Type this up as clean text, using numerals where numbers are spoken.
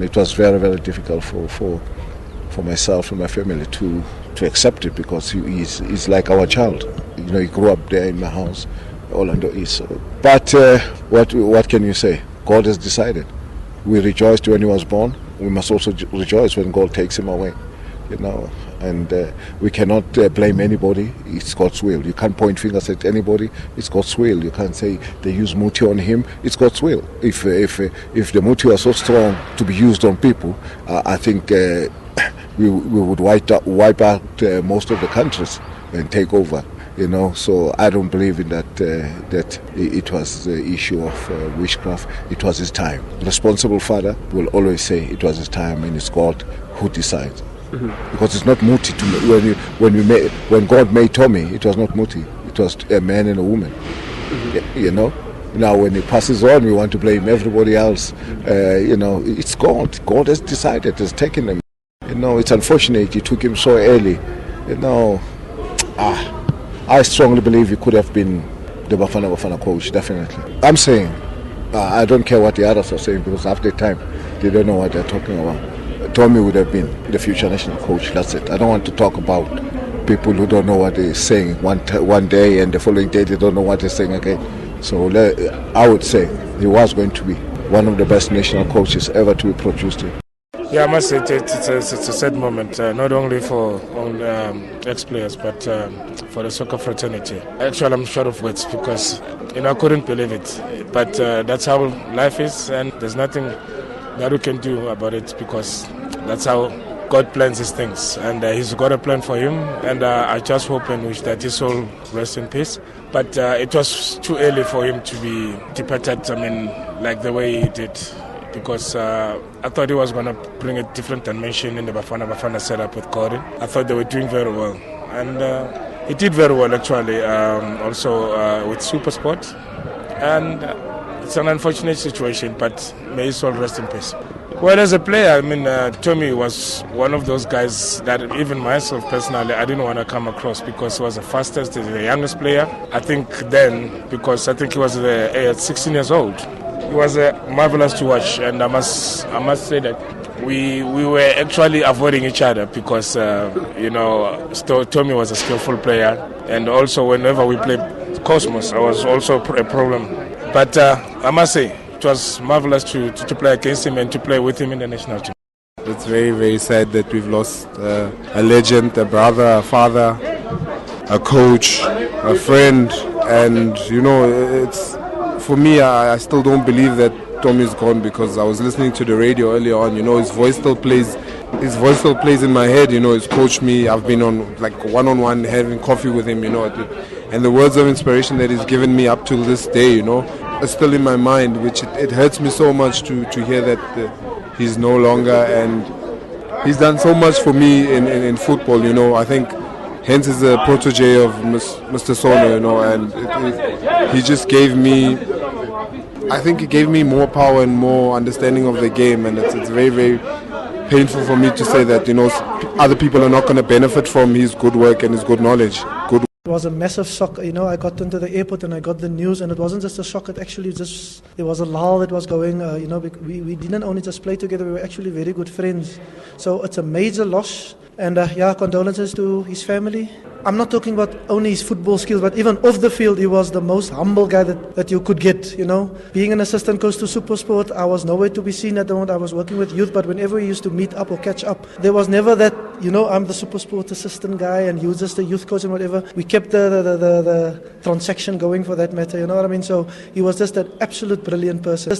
It was very, very difficult for myself and my family to accept it, because he's like our child. He grew up there in my house, Orlando East. But what can you say? God has decided. We rejoiced when he was born. We must also rejoice when God takes him away. And we cannot blame anybody. It's God's will. You can't point fingers at anybody. It's God's will. You can't say they use muti on him. It's God's will. If the muti was so strong to be used on people, I think we would wipe out most of the countries and take over. So I don't believe in that it was the issue of witchcraft. It was his time. Responsible father will always say it was his time, and it's God who decides. Mm-hmm. Because it's not muti to when God made Tommy, it was not muti. It was a man and a woman. Mm-hmm. Now when he passes on, we want to blame everybody else. It's God. God has decided. Has taken him. It's unfortunate he took him so early. I strongly believe he could have been the Bafana Bafana coach. Definitely. I'm saying I don't care what the others are saying, because after time they don't know what they're talking about. Tommy would have been the future national coach. That's it. I don't want to talk about people who don't know what they're saying one day and the following day they don't know what they're saying again. So I would say he was going to be one of the best national coaches ever to be produced here. Yeah, I must say it's a sad moment, not only for all ex-players, but for the soccer fraternity. Actually, I'm short of words, because I couldn't believe it. But that's how life is, and there's nothing that we can do about it, because that's how God plans his things, and he's got a plan for him, and I just hope and wish that his soul rests in peace. But it was too early for him to be departed, like the way he did, because I thought he was going to bring a different dimension in the Bafana Bafana setup with Gordon. I thought they were doing very well, and he did very well actually, also with Super Sport, and it's an unfortunate situation, but may his soul rest in peace. Well, as a player, Tommy was one of those guys that even myself personally, I didn't want to come across, because he was the fastest, the youngest player. I think then, because I think he was 16 years old. He was marvelous to watch, and I must say that we were actually avoiding each other, because Tommy was a skillful player, and also whenever we played Cosmos, I was also a problem. But I must say, it was marvelous to play against him and to play with him in the national team. It's very, very sad that we've lost a legend, a brother, a father, a coach, a friend, and it's for me. I still don't believe that Tommy's gone, because I was listening to the radio earlier on. His voice still plays. His voice still plays in my head. He's coached me. I've been on one-on-one having coffee with him. And the words of inspiration that he's given me up till this day, are still in my mind, which it hurts me so much to hear that he's no longer. And he's done so much for me in football. I think hence is a protege of Mr. Sono. And he just gave me. I think he gave me more power and more understanding of the game, and it's very, very painful for me to say that other people are not going to benefit from his good work and his good knowledge. It was a massive shock. I got into the airport and I got the news, and it wasn't just a shock. It actually there was a lull that was going. We didn't only just play together. We were actually very good friends. So it's a major loss. And condolences to his family. I'm not talking about only his football skills, but even off the field, he was the most humble guy that you could get, Being an assistant coach to Supersport, I was nowhere to be seen at the moment. I was working with youth, but whenever we used to meet up or catch up, there was never that, I'm the Supersport assistant guy and you just the youth coach and whatever. We kept the transaction going for that matter, you know what I mean? So he was just an absolute brilliant person.